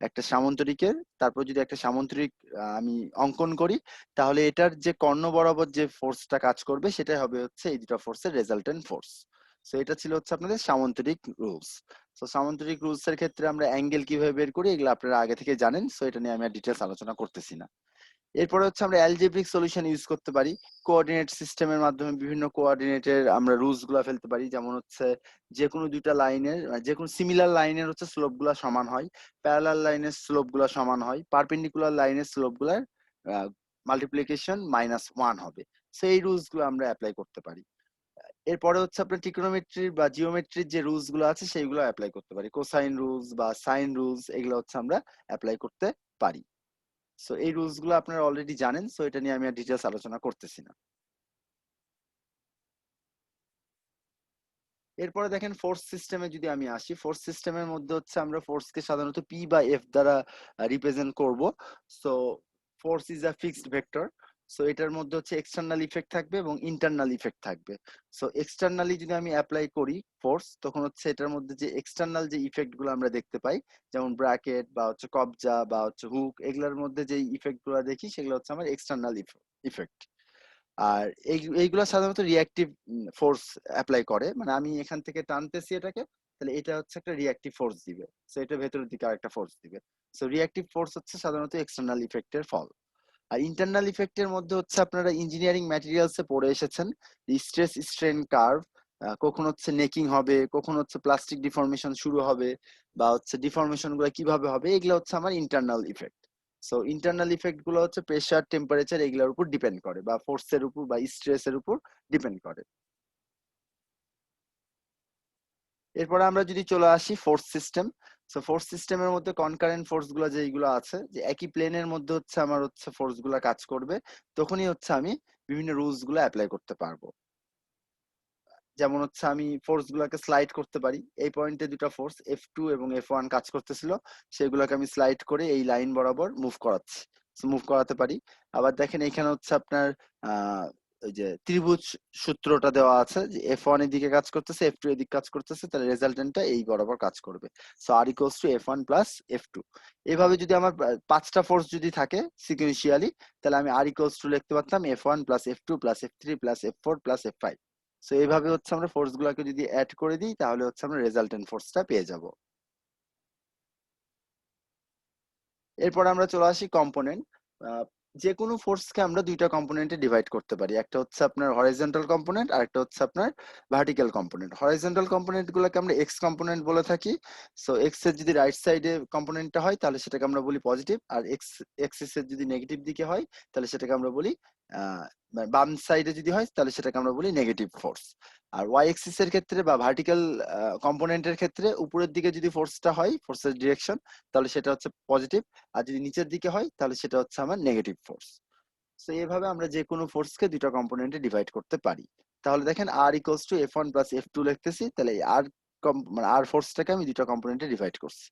A: একটা সামান্তরিকের, তারপর যদি একটা সামান্তরিক আমি অঙ্কন করি, তাহলে এটার যে কর্ণ বরাবর যে ফোর্সটা কাজ করবে সেটাই হবে হচ্ছে এই দুটো ফোর্সের রেজাল্টেন্ট ফোর্স। সো এটা ছিল হচ্ছে আপনাদের সামান্তরিক রুলস। সো সামান্তরিক রুলস এর ক্ষেত্রে আমরা অ্যাঙ্গেল কিভাবে বের করি এগুলো আপনারা আগে থেকে জানেন। সো এটা নিয়ে আমি আর ডিটেলস আলোচনা করতেছি না। এরপরে হচ্ছে আমরা অ্যালজেব্রিক সলিউশন ইউজ করতে পারি। কোঅর্ডিনেট সিস্টেমের মাধ্যমে বিভিন্ন কোঅর্ডিনেটের আমরা রুলস গুলা ফেলতে পারি। যেমন হচ্ছে যে কোনো দুইটা লাইনের, যে কোনো সিমিলার লাইনের হচ্ছে স্লোপ গুলা সমান হয়, প্যারালাল লাইনের স্লোপ গুলা সমান হয়, পারপেন্ডিকুলার লাইনের স্লোপ গুলার মাল্টিপ্লিকেশন -1 হবে। সো এই রুলস গুলো আমরা অ্যাপ্লাই করতে পারি। এরপরে হচ্ছে আপনার ট্রিগোনোমেট্রির বা জিওমেট্রির যে রুলস গুলো আছে সেইগুলো অ্যাপ্লাই করতে পারি। কোসাইন রুলস বা সাইন রুলস এগুলো হচ্ছে আমরা অ্যাপ্লাই করতে পারি। সো এই রুলস গুলো আপনারা অলরেডি জানেন। সো এটা নিয়ে আমি আর ডিটেলস আলোচনা করতেছি না। এরপরে দেখেন ফোর্স সিস্টেমে যদি আমি আসি, ফোর্স সিস্টেমের মধ্যে হচ্ছে আমরা ফোর্সকে সাধারণত পি বা এফ দ্বারা রিপ্রেজেন্ট করব। So force is a fixed vector. So এটার মধ্যে হচ্ছে এক্সটার্নাল ইফেক্ট থাকবে এবং ইন্টারনাল ইফেক্ট থাকবে। সো এক্সটার্নালি যদি আমি অ্যাপ্লাই করি ফোর্স, তখন হচ্ছে এটার মধ্যে যে এক্সটার্নাল যে ইফেক্ট গুলো আমরা দেখতে পাই, যেমন ব্র্যাকেট বা হচ্ছে কবজা বা হচ্ছে হুক, এগুলোর মধ্যে যে ইফেক্ট গুলো দেখি সেগুলো হচ্ছে আমার এক্সটার্নাল ইফেক্ট। আর এইগুলা সাধারণত রিঅ্যাক্টিভ ফোর্স অ্যাপ্লাই করে, মানে আমি এখান থেকে টানতেছি এটাকে, তাহলে এটা হচ্ছে একটা রিঅ্যাক্টিভ ফোর্স দিবে। সো এটা ভেতরের দিকে আরেকটা ফোর্স দিবে। সো রিঅ্যাক্টিভ ফোর্স হচ্ছে সাধারণত এক্সটার্নাল ইফেক্টের ফল। আর ইন্টারনাল ইফেক্টের মধ্যে হচ্ছে আপনারা ইঞ্জিনিয়ারিং ম্যাটেরিয়ালস এ পড়ে এসেছেন স্ট্রেস স্ট্রেন কার্ভ, কখন হচ্ছে নেকিং হবে, কখন হচ্ছে প্লাস্টিক ডিফর্মেশন শুরু হবে, বা হচ্ছে ডিফর্মেশন গুলো কিভাবে হবে, এগুলো হচ্ছে আমার internal effect. So internal effect গুলো হচ্ছে প্রেসার, টেম্পারেচার এগুলোর উপর ডিপেন্ড করে, বা ফোর্সের উপর বা স্ট্রেসের উপর ডিপেন্ড করে। এরপরে আমরা যদি চলে আসি ফোর্স সিস্টেম। সো ফোর্স সিস্টেমের মধ্যে কনকারেন্ট ফোর্স গুলো যেগুলো আছে, যে একই প্লেনের মধ্যে হচ্ছে আমার হচ্ছে ফোর্স গুলা কাজ করবে, তখনই হচ্ছে আমি বিভিন্ন রুলস গুলো অ্যাপ্লাই করতে পারবো। যেমন হচ্ছে আমি ফোর্স গুলাকে স্লাইড করতে পারি। এই পয়েন্টে দুটো ফোর্স F2 এবং F1 কাজ করতেছিল, সেগুলোকে আমি স্লাইড করে এই লাইন বরাবর মুভ করাচ্ছি, মুভ করাতে পারি। আবার দেখেন এখানে হচ্ছে আপনার আহ ওই যে ত্রিভুজ সূত্রটা দেওয়া আছে, যে F1 এর দিকে কাজ করতেছে, F2 এর দিকে কাজ করতেছে, তাহলে রেজাল্টেন্টটা এই বরাবর কাজ করবে। So R equals to F1 plus F2। এভাবে যদি আমার 5টা ফোর্স যদি থাকে সিকুয়েন্সিয়ালি, তাহলে আমি R ইকুয়ালস টু লিখতে পারতাম F1 plus F2 plus F3 plus F4 plus F5। So এইভাবে হচ্ছে আমরা ফোর্স গুলাকে যদি অ্যাড করে দিই তাহলে হচ্ছে আমরা রেজাল্টেন্ট ফোর্সটা পেয়ে যাব। এরপর আমরা চলে আসি কম্পোনেন্ট। যে কোনো ফোর্সকে আমরা দুইটা কম্পোনেন্টে ডিভাইড করতে পারি, একটা হচ্ছে আপনার হরাইজন্টাল কম্পোনেন্ট আর একটা হচ্ছে আপনার ভার্টিক্যাল কম্পোনেন্ট। হরাইজন্টাল কম্পোনেন্ট গুলোকে আমরা এক্স কম্পোনেন্ট বলে থাকি। সো এক্স এর যদি রাইট সাইডে কম্পোনেন্টটা হয় তাহলে সেটাকে আমরা বলি পজিটিভ, আর এক্স এক্সিস এর যদি নেগেটিভ দিকে হয় তাহলে সেটাকে আমরা বলি বাম সাইডে যদি হয় তাহলে সেটাকে আমরা বলি নেগেটিভ ফোর্স। আর ওয়াই এক্সিস এর ক্ষেত্রে বা ভার্টিক্যাল কম্পোনেন্টের ক্ষেত্রে উপরের দিকে যদি ফোর্সটা হয়, ফোর্সের ডিরেকশন, তাহলে সেটা হচ্ছে পজিটিভ, আর যদি নিচের দিকে হয় তাহলে সেটা হচ্ছে আমার নেগেটিভ ফোর্স। তো এইভাবে আমরা যে কোনো ফোর্সকে দুটো কম্পোনেন্টে ডিভাইড করতে পারি। তাহলে দেখেন আর equals to F1 plus F2 লিখতেছি, তাহলে এই আর মানে আর ফোর্সটাকে আমি দুটো কম্পোনেন্টে ডিভাইড করছি।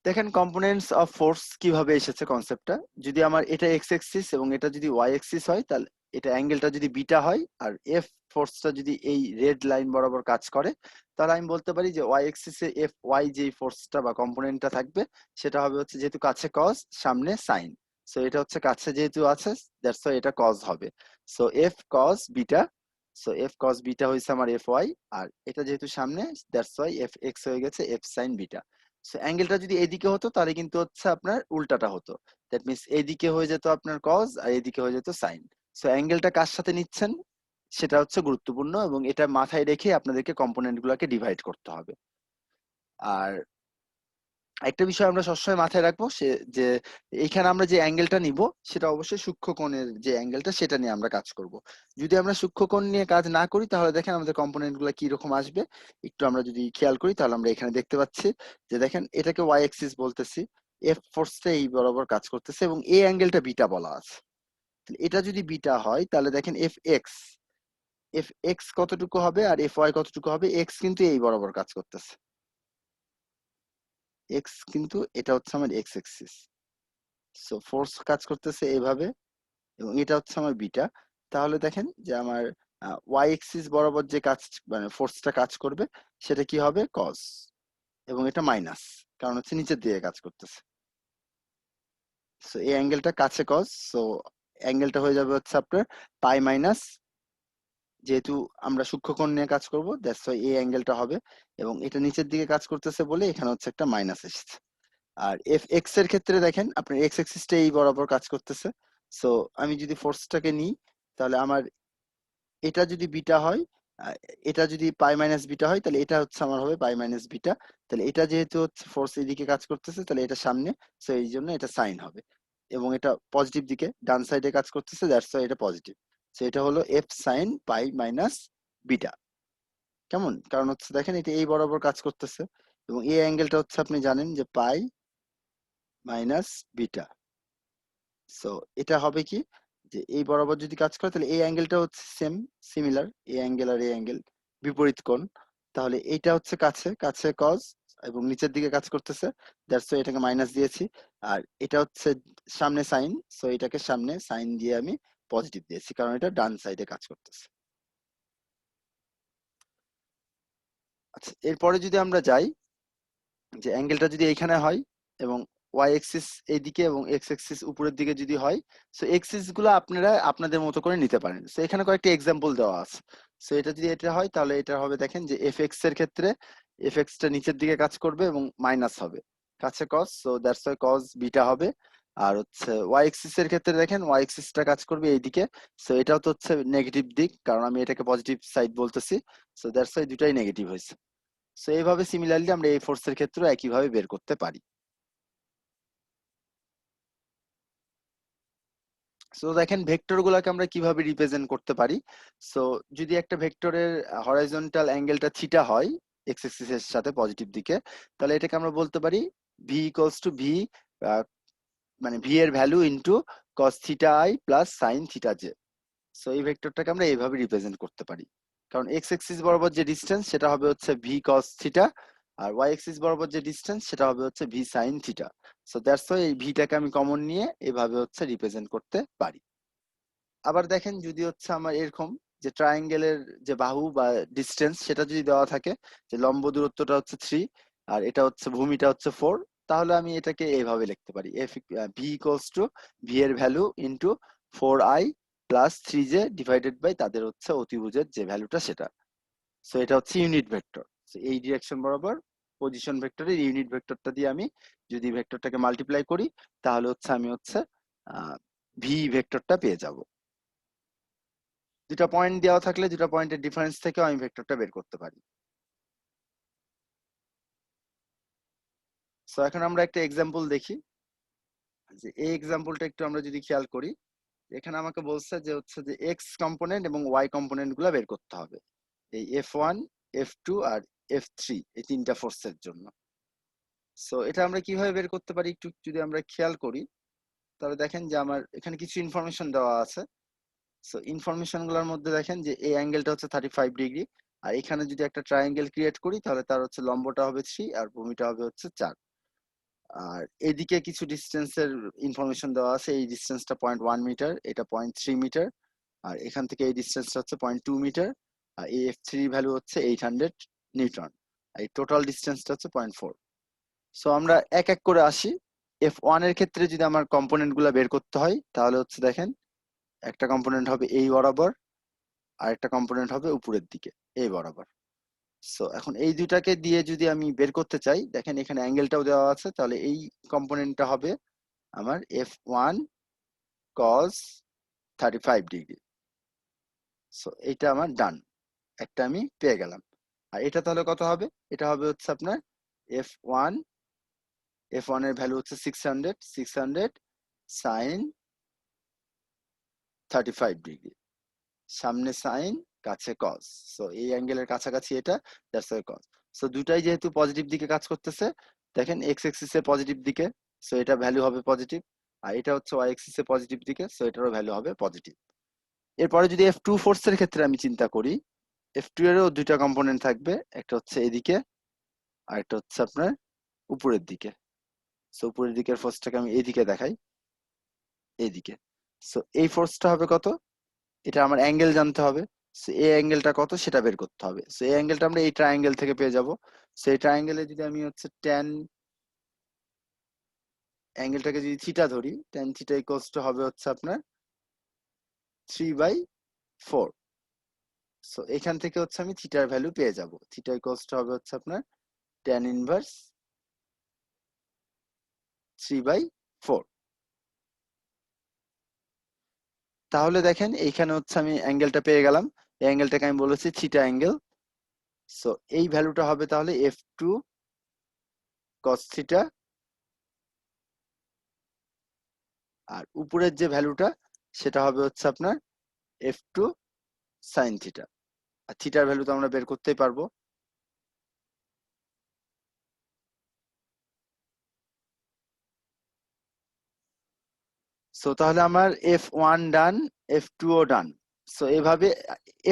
A: দেখেন কম্পোনেন্টস অফ ফোর্স কিভাবে এসেছে কনসেপ্টটা। যদি আমার এটা এক্স এক্সিস এবং এটা যদি ওয়াই এক্সিস হয়, তাহলে এটা অ্যাঙ্গেলটা যদি বিটা হয় আর এফ ফোর্সটা যদি এই রেড লাইন বরাবর কাজ করে, তাহলে আমি বলতে পারি যে ওয়াই এক্সিসে এফ ওয়াই যেই ফোর্সটা বা কম্পোনেন্টটা থাকবে সেটা হবে হচ্ছে, যেহেতু কাছে কজ সামনে সাইন, সো এটা হচ্ছে কাছে যেহেতু আছে দ্যাটস ওয়াই এটা কজ হবে। So F cause beta, so F cause beta হয়েছে আমার এফ ওয়াই, আর এটা যেহেতু সামনে দ্যাটস ওয়াই এফ এক্স হয়ে গেছে এফ সাইন বিটা। সো অ্যাঙ্গেলটা যদি এদিকে হতো তাহলে কিন্তু হচ্ছে আপনার উল্টাটা হতো, দ্যাট মিনস এদিকে হয়ে যেত আপনার কজ আর এদিকে হয়ে যেত সাইন। সো অ্যাঙ্গেলটা কার সাথে নিচ্ছেন সেটা হচ্ছে গুরুত্বপূর্ণ, এবং এটা মাথায় রেখে আপনাদেরকে কম্পোনেন্ট গুলোকে ডিভাইড করতে হবে। আর একটা বিষয় আমরা সবসময় মাথায় রাখবো সে যে এইখানে আমরা যে অ্যাঙ্গেলটা নিব সেটা অবশ্যই সূক্ষ্মকোণের যে অ্যাঙ্গেলটা সেটা নিয়ে আমরা কাজ করব। যদি আমরা সূক্ষ্মকোণ নিয়ে কাজ না করি তাহলে দেখেন আমাদের কম্পোনেন্ট গুলো কি রকম আসবে। একটু আমরা যদি খেয়াল করি তাহলে আমরা এখানে দেখতে পাচ্ছি যে দেখেন এটাকে ওয়াই এক্সিস বলতেছি, এফ ফোর্সটা এই বরাবর কাজ করতেছে এবং এই অ্যাঙ্গেলটা বিটা বলা আছে। তাহলে এটা যদি বিটা হয় তাহলে দেখেন এফ এক্স কতটুকু হবে আর এফ ওয়াই কতটুকু হবে, এক্স কিন্তু এই বরাবর কাজ করতেছে, এক্স কিন্তু এটা হচ্ছে আমার এক্স এক্সিস, সো ফোর্স কাজ করতেছে এইভাবে এবং এটা হচ্ছে আমার বিটা। তাহলে দেখেন যে আমার ওয়াই এক্সিস বরাবর যে কাজ মানে ফোর্সটা কাজ করবে সেটা কি হবে কজ, এবং এটা মাইনাস, কারণ হচ্ছে নিচের দিকে কাজ করতেছে। সো এই অ্যাঙ্গেলটা কাছে কজ, সো অ্যাঙ্গেলটা হয়ে যাবে হচ্ছে আপনার পাই মাইনাস, যেহেতু আমরা সূক্ষ্মকোণ নিয়ে কাজ করব দ্যাটস ওয়াই এই অ্যাঙ্গেলটা হবে, এবং এটা নিচের দিকে কাজ করতেছে বলে এখানে হচ্ছে একটা মাইনাস এসেছে। আর এফ এক্স এর ক্ষেত্রে দেখেন আপনার এক্স এক্সিসটা এই বরাবর কাজ করতেছে। সো আমি যদি ফোর্সটাকে নিই তাহলে আমার এটা যদি বিটা হয়, আহ, এটা যদি পাই মাইনাস বিটা হয় তাহলে এটা হচ্ছে আমার হবে পাই মাইনাস বিটা। তাহলে এটা যেহেতু হচ্ছে ফোর্স এদিকে কাজ করতেছে তাহলে এটা সামনে, সো এই জন্য এটা সাইন হবে, এবং এটা পজিটিভ দিকে ডান সাইডে কাজ করতেছে দ্যাটস ওয়াই এটা পজিটিভ। সো এটা হলো F sine pi minus beta. কেমন, কারণ হচ্ছে দেখেন এটা এই বরাবর কাজ করতেছে এবং এই অ্যাঙ্গেলটা হচ্ছে আপনি জানেন যে পাই মাইনাস বিটা। সো এটা হবে কি, যে এই বরাবর যদি কাজ করে তাহলে এই অ্যাঙ্গেলটা হচ্ছে সেম, সিমিলার, এই অ্যাঙ্গেল আর এই অ্যাঙ্গেল বিপরীত কোণ। তাহলে এইটা হচ্ছে কাছে কাছে কজ এবং নিচের দিকে কাজ করতেছে দ্যাটস ওয়াই এটাকে মাইনাস দিয়েছি। আর এটা হচ্ছে সামনে সাইন, সো এটাকে সামনে সাইন দিয়ে আমি পজিটিভ দিয়েছি কারণ এটা ডান সাইডে কাজ করতেছে। আচ্ছা, এরপরে যদি আমরা যাই যে অ্যাঙ্গেলটা যদি এইখানে হয় এবং ওয়াই এক্সিস এইদিকে এবং এক্স এক্সিস উপরের দিকে যদি হয়, সো এক্সিস গুলো আপনারা আপনাদের মতো করে নিতে পারেন। সো এখানে কয়েকটা এক্সাম্পল দেওয়া আছে। সো এটা যদি এটা হয় তাহলে এটা হবে দেখেন যে এফ এক্স এর ক্ষেত্রে এফ এক্স টা নিচের দিকে কাজ করবে এবং মাইনাস হবে, কাছে cos, so that's Y cos beta হবে। আর হচ্ছে ওয়াই এক্সিস এর ক্ষেত্রে দেখেন ওয়াই এক্সিস টা কাজ করবে এইদিকে, সো এটাও তো হচ্ছে নেগেটিভ দিক কারণ আমি এটাকে পজিটিভ সাইড বলতেছি, সো দ্যাটস ওয়াই দুটাই নেগেটিভ হয়েছে। সো এইভাবে সিমিলারলি আমরা এই ফোর্সের ক্ষেত্রেও একইভাবে বের করতে পারি। সো দেখেন ভেক্টর গুলাকে আমরা কিভাবে রিপ্রেজেন্ট করতে পারি। সো যদি একটা ভেক্টরের হরাইজন্টাল অ্যাঙ্গেলটা থিটা হয় এক্স এক্সিস এর সাথে পজিটিভ দিকে, তাহলে এটাকে আমরা বলতে পারি ভি ইকুয়ালস টু ভি, মানে ভি এর value into cos theta I plus sine theta J. So এই ভেক্টরটাকে আমরা এইভাবে রিপ্রেজেন্ট করতে পারি, কারণ এক্স এক্সিস বরাবর যে ডিসটেন্স সেটা হবে হচ্ছে ভি কস থিটা, আর ওয়াই এক্সিস বরাবর যে ডিসটেন্স সেটা হবে হচ্ছে V sine theta. So that's Y এই ভিটাকে আমি কমন নিয়ে এভাবে হচ্ছে রিপ্রেজেন্ট করতে পারি। আবার দেখেন যদি হচ্ছে আমার এরকম যে ট্রায়াঙ্গেলের যে বাহু বা ডিসটেন্স সেটা যদি দেওয়া থাকে যে লম্ব দূরত্বটা হচ্ছে 3 আর এটা হচ্ছে ভূমিটা হচ্ছে 4, তাহলে আমি এটাকে এইভাবে লিখতে পারি F V equals to V এর value into 4i plus 3j divided by তাদের হচ্ছে অতিভুজের যে ভ্যালুটা সেটা। সো এটা হচ্ছে ইউনিট ভেক্টর, এই ডিরেকশন বরাবর পজিশন ভেক্টরের ইউনিট ভেক্টরটা দিয়ে আমি যদি ভেক্টরটাকে মাল্টিপ্লাই করি তাহলে আমি ভি ভেক্টরটা পেয়ে যাব। দুটা পয়েন্ট দেওয়া থাকলে দুটা পয়েন্টের ডিফারেন্স থেকেও আমি ভেক্টরটা বের করতে পারি। সো এখন আমরা একটা এক্সাম্পল দেখি, যে এই এক্সাম্পলটা একটু আমরা যদি খেয়াল করি, এখানে আমাকে বলছে যে এক্স কম্পোনেন্ট এবং ওয়াই কম্পোনেন্ট গুলা বের করতে হবে এই F1, F2 আর F3 এই তিনটা ফোর্সের জন্য। সো এটা আমরা কিভাবে বের করতে পারি একটু যদি আমরা খেয়াল করি, তাহলে দেখেন যে আমার এখানে কিছু ইনফরমেশন দেওয়া আছে। সো ইনফরমেশন গুলোর মধ্যে দেখেন যে এই অ্যাঙ্গেলটা হচ্ছে 35°, আর এখানে যদি একটা ট্রায়াঙ্গেল ক্রিয়েট করি তাহলে তার হচ্ছে লম্বটা হবে 3 আর ভূমিটা হবে হচ্ছে 4। আর এদিকে কিছু ডিস্টেন্সের ইনফরমেশন দেওয়া আছে, এই ডিস্টেন্সটা 0.1 মিটার, এটা 0.3 মিটার, আর এখান থেকে এই ডিস্টেন্সটা হচ্ছে 0.2 মিটার, আর এই F3 ভ্যালু হচ্ছে 800 নিউটন, আর এই টোটাল ডিস্টেন্সটা হচ্ছে 0.4। সো আমরা এক এক করে আসি। F1 এর ক্ষেত্রে যদি আমার কম্পোনেন্ট গুলা বের করতে হয় তাহলে হচ্ছে দেখেন একটা কম্পোনেন্ট হবে এই বরাবর, আর একটা কম্পোনেন্ট হবে উপরের দিকে এই বরাবর। সো এখন এই দুইটাকে দিয়ে যদি আমি বের করতে চাই, দেখেন এখানে অ্যাঙ্গেলটাও দেওয়া আছে, তাহলে এই কম্পোনেন্টটা হবে আমার F1 cos 35°। সো এটা আমার ডান, একটা আমি পেয়ে গেলাম। আর এটা তাহলে কত হবে? এটা হবে হচ্ছে আপনার F1 F1 এর ভ্যালু হচ্ছে 600 sin 35°, সামনে সাইন কাছে কস। সো এই অ্যাঙ্গেলের কাছাকাছি এটা, দ্যাটস ওয়াই কস। সো দুটাই যেহেতু পজিটিভ দিকে কাজ করতেছে, দেখেন এক্স এক্সিস এর পজিটিভ দিকে, সো এটা ভ্যালু হবে পজিটিভ, আর এটা হচ্ছে ওয়াই এক্সিস এর পজিটিভ দিকে, সো এটারও ভ্যালু হবে পজিটিভ। এরপরে যদি F2 ফোর্সের ক্ষেত্রে আমি চিন্তা করি, F2 এরও দুইটা কম্পোনেন্ট থাকবে, একটা হচ্ছে এদিকে আর একটা হচ্ছে আপনার উপরের দিকে। সো উপরের দিকের ফোর্সটাকে আমি এইদিকে দেখাই, এইদিকে। সো এই ফোর্সটা হবে কত? এটা আমার অ্যাঙ্গেল জানতে হবে। সো এই অ্যাঙ্গেলটা কত সেটা বের করতে হবে। সো এই অ্যাঙ্গেলটা আমরা এই ট্রায়াঙ্গেল থেকে পেয়ে যাব। সো এই ট্রায়াঙ্গেলে যদি আমি হচ্ছে ট্যান অ্যাঙ্গেলটাকে যদি থিটা ধরি, ট্যান থিটা ইকুয়ালস টু হবে হচ্ছে আপনার 3/4। সো এখান থেকে হচ্ছে আমি থিটার ভ্যালু পেয়ে যাব। থিটা ইকুয়ালস টু হবে হচ্ছে আপনার ট্যান ইনভার্স 3/4। তাহলে দেখেন এইখানে হচ্ছে আমি অ্যাঙ্গেলটা পেয়ে গেলাম, এই অ্যাঙ্গেলটাকে আমি বলেছি থিটা অ্যাঙ্গেল। সো এই ভ্যালুটা হবে তাহলে F2 cos থিটা, আর উপরের যে ভ্যালুটা সেটা হবে হচ্ছে আপনার F2 sin থিটা। আর থিটার ভ্যালু তো আমরা বের করতেই পারবো। সো তাহলে আমার F1 ডান, F2 ও ডান। সো এভাবে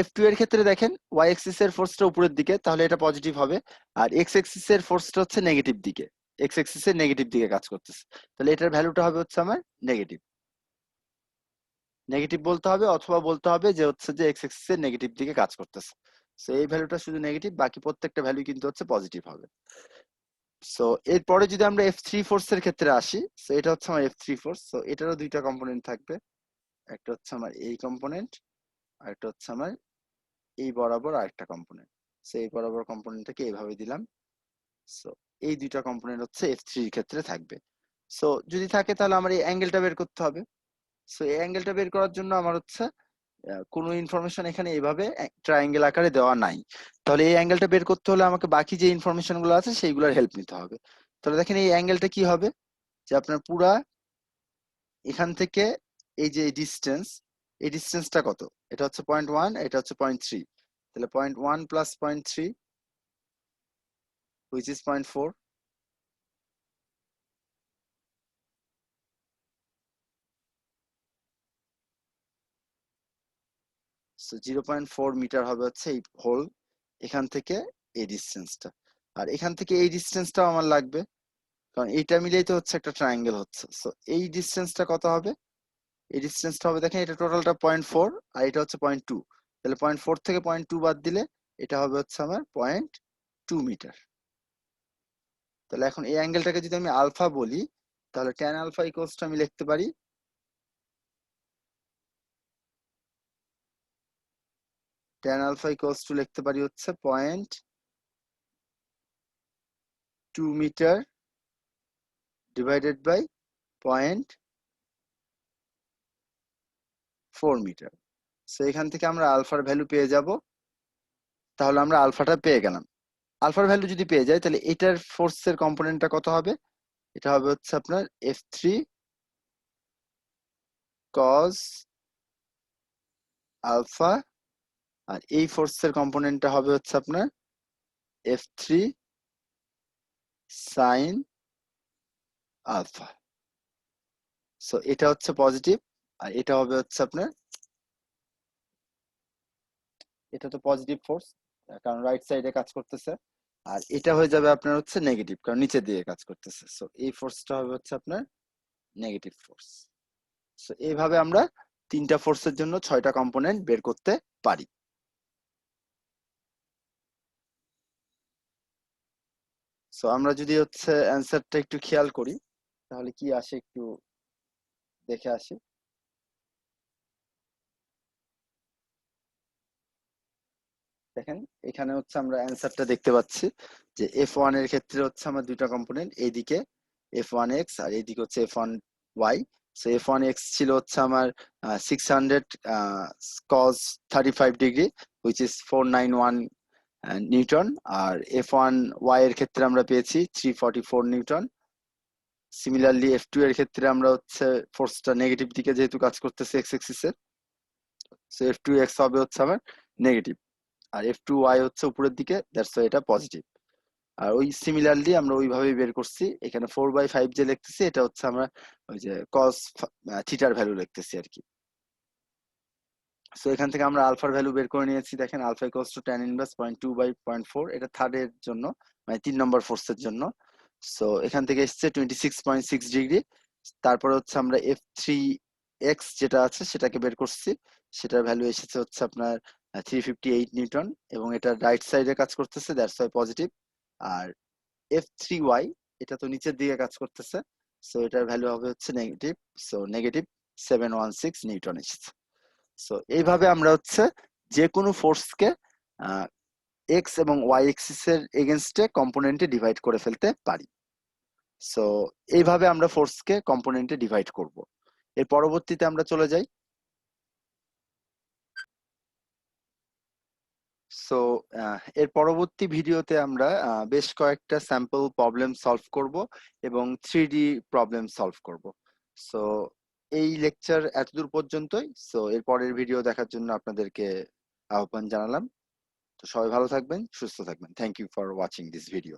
A: F2 এর ক্ষেত্রে দেখেন ওয়াই এক্সিস এর ফোর্সটা উপরের দিকে, তাহলে এটা পজিটিভ হবে, আর এক্স এক্সিস এর ফোর্সটা হচ্ছে নেগেটিভ দিকে, এক্স এক্সিস এর নেগেটিভ দিকে কাজ করতেছে, তাহলে এটার ভ্যালুটা হবে হচ্ছে আমার নেগেটিভ। নেগেটিভ বলতে হবে, অথবা বলতে হবে যে হচ্ছে যে এক্স এক্সিস এর নেগেটিভ দিকে কাজ করতেছে। সো এই ভ্যালুটা শুধু নেগেটিভ, বাকি প্রত্যেকটা ভ্যালু কিন্তু হচ্ছে পজিটিভ হবে। সো এরপরে যদি আমরা F3 ফোর্স এর ক্ষেত্রে আসি, সো এটা হচ্ছে আমার F3 ফোর্স। সো এটারও দুইটা কম্পোনেন্ট থাকবে, একটা হচ্ছে আমার এই কম্পোনেন্ট, আর একটা হচ্ছে আমার এই বরাবর আরেকটা কম্পোনেন্ট। সো এই বরাবর কম্পোনেন্টটাকে এইভাবে দিলাম। সো এই দুইটা কম্পোনেন্ট হচ্ছে F3 এর ক্ষেত্রে থাকবে। সো যদি থাকে তাহলে আমার এই অ্যাঙ্গেলটা বের করতে হবে। সো এই অ্যাঙ্গেলটা বের করার জন্য আমার হচ্ছে কোনো ইনফরমেশন এখানে এইভাবে ট্রায়াঙ্গেল আকারে দেওয়া নাই, তাহলে এই অ্যাঙ্গেলটা বের করতে হলে আমাকে বাকি যে ইনফরমেশন গুলো আছে সেইগুলোর হেল্প নিতে হবে। তাহলে দেখেন এই অ্যাঙ্গেলটা কি হবে, যে আপনার পুরা এখান থেকে এই যে ডিস্টেন্স, এই ডিস্টেন্সটা কত? এটা হচ্ছে 0.1, এটা হচ্ছে 0.3, তাহলে 0.1 plus 0.3 which is 0.4। So 0.4 metre হবে হচ্ছে এই হোল, এখান থেকে এই ডিস্টেন্সটা, আর এখান থেকে এই ডিস্টেন্সটাও আমার লাগবে, কারণ এইটা মিলেই তো হচ্ছে একটা ট্রায়াঙ্গেল হচ্ছে। সো এই ডিস্টেন্সটা কত হবে? এই ডিস্টেন্সটা হবে দেখেন এটা টোটালটা 0.4 আর এটা হচ্ছে 0.2, তাহলে 0.4 থেকে 0.2 বাদ দিলে এটা হবে হচ্ছে আমার 0.2 মিটার। তাহলে এখন এই অ্যাঙ্গেলটাকে যদি আমি আলফা বলি, তাহলে ট্যান আলফা ইকুয়ালস টু আমি লিখতে পারি ট্যান আলফা ইকুয়ালস টু লিখতে পারি হচ্ছে 2 metre divided by 0.4 metre. So এখান থেকে আমরা আলফার ভ্যালু পেয়ে যাব। তাহলে আমরা আলফাটা পেয়ে গেলাম। আলফার ভ্যালু যদি পেয়ে যাই তাহলে এটার ফোর্সের কম্পোনেন্টটা কত হবে? এটা হবে হচ্ছে আপনার F3 cos আলফা, আর এই ফোর্সের কম্পোনেন্টটা হবে হচ্ছে আপনার F3 sin আলফা। সো এটা হচ্ছে পজিটিভ, আর এটা হবে হচ্ছে আপনার, এটা তো পজিটিভ ফোর্স কারণ রাইট সাইডে কাজ করতেছে, আর এটা হয়ে যাবে আপনার হচ্ছে নেগেটিভ কারণ নিচে দিয়ে কাজ করতেছে। সো এই ফোর্সটা হবে হচ্ছে আপনার নেগেটিভ ফোর্স। সো এইভাবে আমরা তিনটা ফোর্সের জন্য 6টা কম্পোনেন্ট বের করতে পারি। সো আমরা যদি হচ্ছে অ্যান্সারটা একটু খেয়াল করি তাহলে কি আসে একটু দেখে আসি। দেখেন এখানে হচ্ছে আমরা অ্যান্সারটা দেখতে পাচ্ছি যে F1 এর ক্ষেত্রে হচ্ছে আমার দুইটা কম্পোনেন্ট, এইদিকে F1x আর এইদিকে হচ্ছে F1y। সো F1x ছিল হচ্ছে আমার 600 cos 35 degree which is 491 newton, আর F1y এর ক্ষেত্রে আমরা পেয়েছি 344 নিউটন। সিমিলারলি F2 এর ক্ষেত্রে আমরা হচ্ছে ফোর্সটা নেগেটিভ দিকে যেহেতু কাজ করতেছে এক্স এক্সিসে, সো F2x হবে হচ্ছে আমার নেগেটিভ, আর F2y হচ্ছে উপরের দিকে, দ্যাটস ওয়াই এটা পজিটিভ। আর ওই সিমিলারলি আমরা ওইভাবেই বের করছি, এখানে 4/5 যে লিখতেছি এটা হচ্ছে আমরা ওই যে cos থিটার ভ্যালু লিখতেছি আর কি। সো এখান থেকে আমরা আলফার ভ্যালু বের করে নিয়েছি। দেখেন alpha equals to tan inverse 0.2/0.4, এটা থার্ডের জন্য মানে 3 নম্বর ফোর্সের জন্য। সো এখান থেকে এসেছে 26.6 ডিগ্রি। তারপরে হচ্ছে আমরা F3x যেটা আছে সেটাকে বের করছি, সেটার ভ্যালু এসেছে হচ্ছে আপনার 358 নিউটন, এবং এটা রাইট সাইডে কাজ করতেছে, that's why positive. R F3y এটা তো নিচের দিকে কাজ করতেছে, সো এটার ভ্যালু হবে হচ্ছে নেগেটিভ, সো নেগেটিভ 716 নিউটন এসেছে। সো এইভাবে আমরা হচ্ছে যে কোনো ফোর্সকে এক্স এবং ওয়াই এক্সিস এর এগেনস্টে কম্পোনেন্টে ডিভাইড করে ফেলতে পারি। সো এইভাবে আমরা ফোর্সকে কম্পোনেন্টে ডিভাইড করব। এর পরবর্তীতে আমরা চলে যাই। সো এর পরবর্তী ভিডিওতে আমরা বেশ কয়েকটা স্যাম্পল প্রবলেম সলভ করব এবং 3D প্রবলেম সলভ করব। সো এই লেকচার এতদূর পর্যন্তই। সো এর পরের ভিডিও দেখার জন্য আপনাদেরকে আহ্বান জানালাম। তো সবাই ভালো থাকবেন, সুস্থ থাকবেন। Thank you for watching this video.